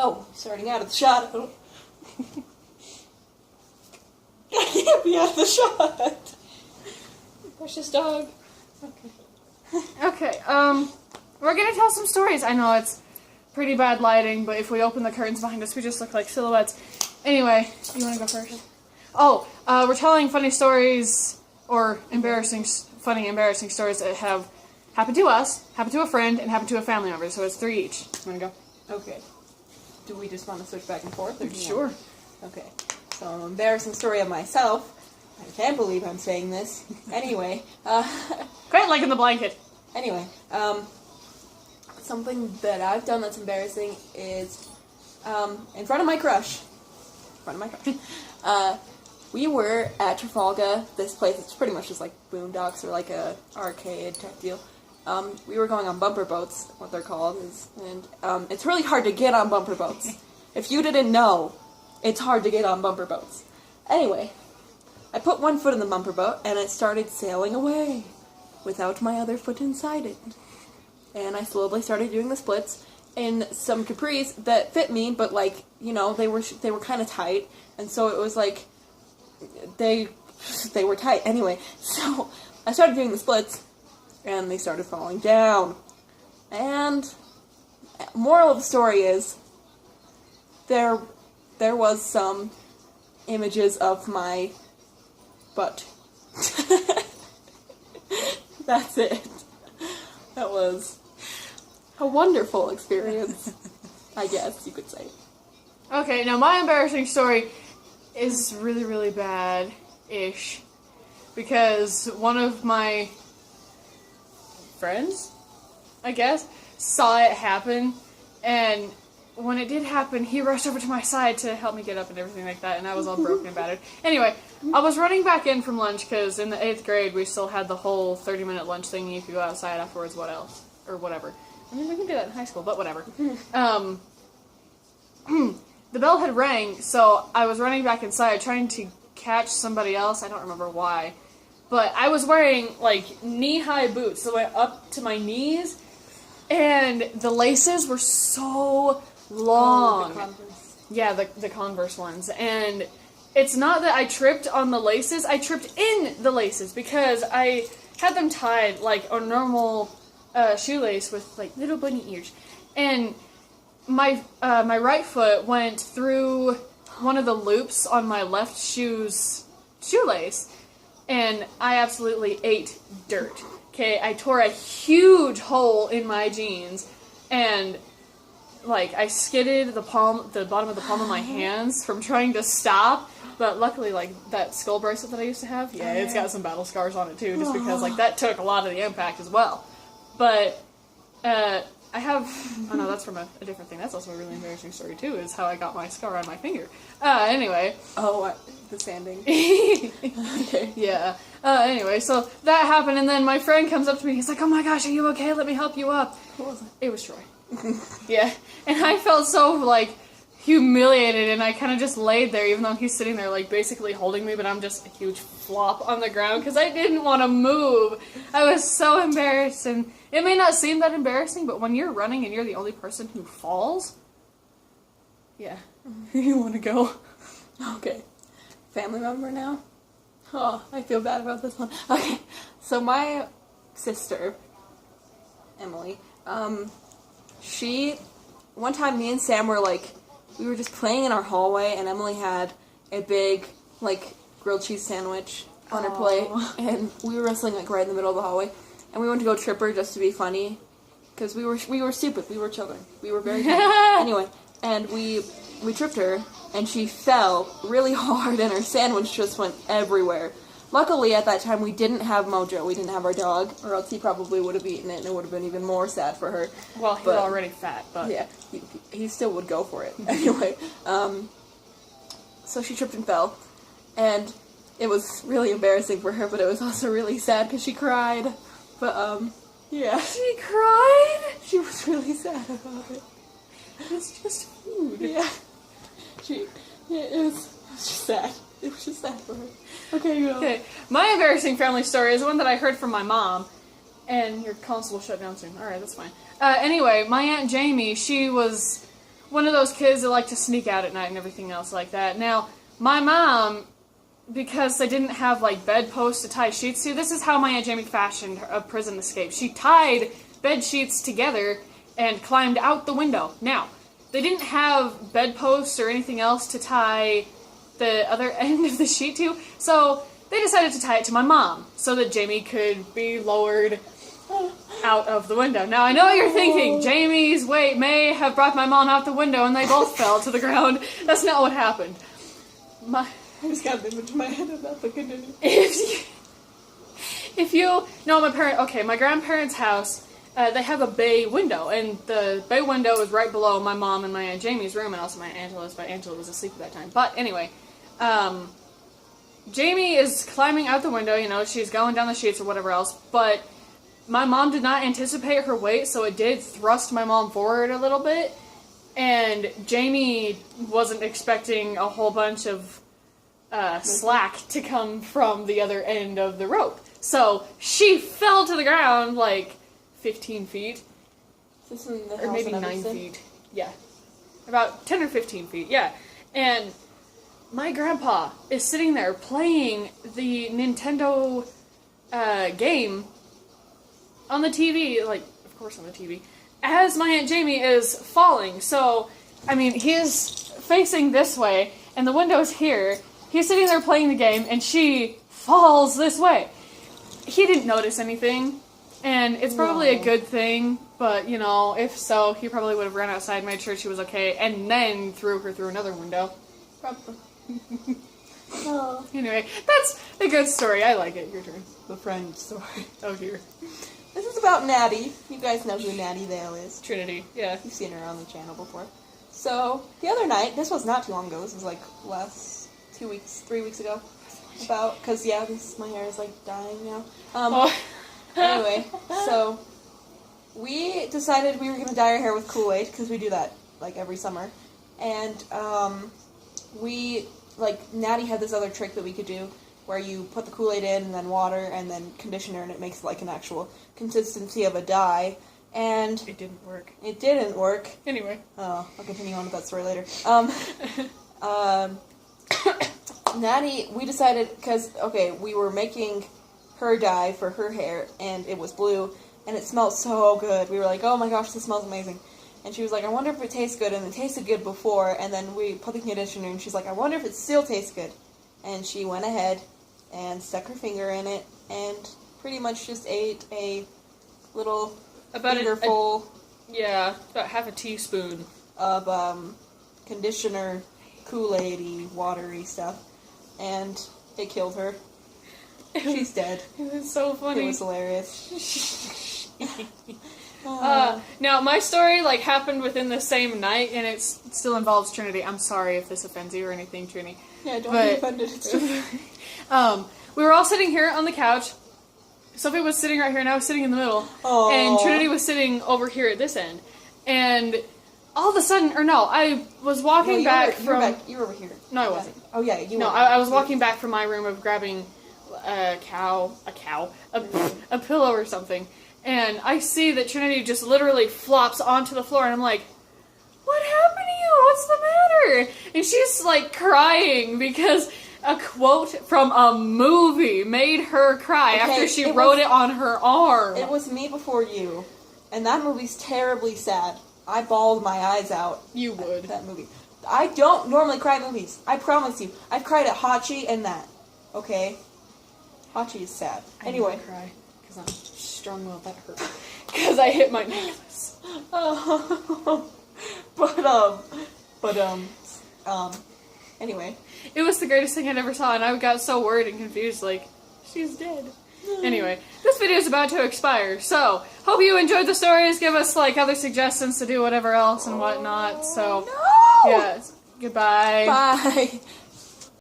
Oh, starting out of the shadow. I can't be out of the shot. Precious dog. Okay, we're gonna tell some stories. I know it's pretty bad lighting, but if we open the curtains behind us, we just look like silhouettes. Anyway, you wanna go first? Oh, we're telling funny stories, or funny, embarrassing stories that have happened to us, happened to a friend, and happened to a family member, so it's 3 each. You wanna go? Okay. Do we just want to switch back and forth? Or Sure. Okay. So, embarrassing story of myself. I can't believe I'm saying this. Anyway, Quite like in the blanket. Anyway, something that I've done that's embarrassing is, in front of my crush. We were at Trafalgar, this place, it's pretty much just like Boondocks or like a arcade type deal. We were going on bumper boats, what they're called, and it's really hard to get on bumper boats. If you didn't know, it's hard to get on bumper boats. Anyway, I put one foot in the bumper boat, and it started sailing away, without my other foot inside it. And I slowly started doing the splits in some capris that fit me, but like, you know, they were kind of tight, and so it was like, they were tight. Anyway, so I started doing the splits, and they started falling down. And moral of the story is, there was some images of my butt. That's it. That was a wonderful experience, I guess you could say. Okay, now my embarrassing story is really, really bad-ish. Because one of my friends, I guess, saw it happen, and when it did happen, he rushed over to my side to help me get up and everything like that, and I was all broken and battered. Anyway, I was running back in from lunch, because in the 8th grade, we still had the whole 30-minute lunch thing. You could go outside afterwards, what else? Or whatever. I mean, we can do that in high school, but whatever. The bell had rang, so I was running back inside, trying to catch somebody else. I don't remember why. But I was wearing, like, knee-high boots that went up to my knees, and the laces were so long. Oh, the Converse. Yeah, the Converse ones. And it's not that I tripped on the laces, I tripped in the laces, because I had them tied like a normal shoelace with like little bunny ears. And my right foot went through one of the loops on my left shoe's shoelace, and I absolutely ate dirt. Okay, I tore a huge hole in my jeans, and like, I skidded the bottom of the palm of my hands from trying to stop, but luckily, like, that skull bracelet that I used to have, yeah, it's got some battle scars on it, too, just because, like, that took a lot of the impact as well. But, I have, oh no, that's from a different thing. That's also a really embarrassing story, too, is how I got my scar on my finger. Anyway. Oh, the sanding. Okay. Yeah. Anyway, so that happened, and then my friend comes up to me, he's like, oh my gosh, are you okay? Let me help you up. Who was it? It was Troy. Yeah, and I felt so, like, humiliated, and I kind of just laid there, even though he's sitting there, like, basically holding me, but I'm just a huge flop on the ground, because I didn't want to move. I was so embarrassed, and it may not seem that embarrassing, but when you're running and you're the only person who falls, yeah, you want to go. Okay. Family member now? Oh, I feel bad about this one. Okay, so my sister, Emily, one time me and Sam were like, we were just playing in our hallway, and Emily had a big, like, grilled cheese sandwich on her plate, and we were wrestling, like, right in the middle of the hallway, and we went to go trip her just to be funny, because we were stupid, we were children, we were very funny. Anyway, and we tripped her, and she fell really hard, and her sandwich just went everywhere. Luckily, at that time, we didn't have Mojo. We didn't have our dog, or else he probably would have eaten it, and it would have been even more sad for her. Well, he was already fat, but... Yeah, he still would go for it. Anyway, so she tripped and fell, and it was really embarrassing for her, but it was also really sad, because she cried. But, yeah. She cried? She was really sad about it. It's just food. Yeah. It was just sad. It was just sad for her. Okay, you go. Okay, my embarrassing family story is one that I heard from my mom. And your console will shut down soon. Alright, that's fine. Anyway, my Aunt Jamie, she was one of those kids that like to sneak out at night and everything else like that. Now, my mom, because they didn't have, like, bedposts to tie sheets to, this is how my Aunt Jamie fashioned a prison escape. She tied bed sheets together and climbed out the window. Now, they didn't have bedposts or anything else to tie the other end of the sheet to, so they decided to tie it to my mom so that Jamie could be lowered out of the window. Now, I know what you're thinking. Jamie's weight may have brought my mom out the window and they both fell to the ground. That's not what happened. I just got an image in my head of that, but continue. If you know my grandparents' house, they have a bay window, and the bay window is right below my mom and my Aunt Jamie's room, and also my Aunt Angela's, but Angela was asleep at that time. But anyway, Jamie is climbing out the window, she's going down the sheets or whatever else, but my mom did not anticipate her weight, so it did thrust my mom forward a little bit, and Jamie wasn't expecting a whole bunch of slack to come from the other end of the rope. So she fell to the ground like 15 feet. Is this in the or house maybe in 9 Evanston? feet. Yeah. About 10 or 15 feet, yeah. And my grandpa is sitting there playing the Nintendo game on the TV, like, of course on the TV, as my Aunt Jamie is falling. So, I mean, he is facing this way, and the window's here. He's sitting there playing the game, and she falls this way. He didn't notice anything, and it's probably a good thing, but, if so, he probably would have run outside, made sure she was okay, and then threw her through another window. Probably. Oh. Anyway, that's a good story. I like it. Your turn. The friend story. Oh, dear. This is about Natty. You guys know who Natty Vale is. Trinity, yeah. You've seen her on the channel before. So, the other night, this was not too long ago, this was like last 3 weeks ago, because, my hair is like dying now. Anyway, so, we decided we were going to dye our hair with Kool-Aid, because we do that, like, every summer, and, Natty had this other trick that we could do, where you put the Kool-Aid in, and then water, and then conditioner, and it makes, like, an actual consistency of a dye, and... It didn't work. It didn't work. Anyway. Oh, I'll continue on with that story later. Natty, we decided, because, we were making her dye for her hair, and it was blue, and it smelled so good. We were like, oh my gosh, this smells amazing. And she was like, I wonder if it tastes good, and it tasted good before, and then we put the conditioner, and she's like, I wonder if it still tastes good. And she went ahead and stuck her finger in it, and pretty much just ate a little fingerful about half a teaspoon of conditioner, Kool-Aid-y, watery stuff, and it killed her. She's dead. It was so funny. It was hilarious. Now, my story, happened within the same night, and it still involves Trinity. I'm sorry if this offends you or anything, Trini. Yeah, don't be offended. It's true. We were all sitting here on the couch. Sophie was sitting right here, and I was sitting in the middle. Aww. And Trinity was sitting over here at this end. And all of a sudden, I was walking back from... You were over here. No, I wasn't. Oh, yeah, you were. No, I was walking back from my room of grabbing a pillow or something. And I see that Trinity just literally flops onto the floor, and I'm like, what happened to you? What's the matter? And she's, crying because a quote from a movie made her cry after she wrote it on her arm. It was Me Before You, and that movie's terribly sad. I bawled my eyes out. You would. That movie. I don't normally cry at movies. I promise you. I've cried at Hachi and that. Okay? Hachi is sad. Anyway. I never cry because I'm strong-willed. That hurt. Because I hit my necklace. Anyway. It was the greatest thing I'd ever saw, and I got so worried and confused, she's dead. Anyway, this video is about to expire, so hope you enjoyed the stories. Give us, other suggestions to do whatever else and whatnot, so... No! Yeah, goodbye. Bye.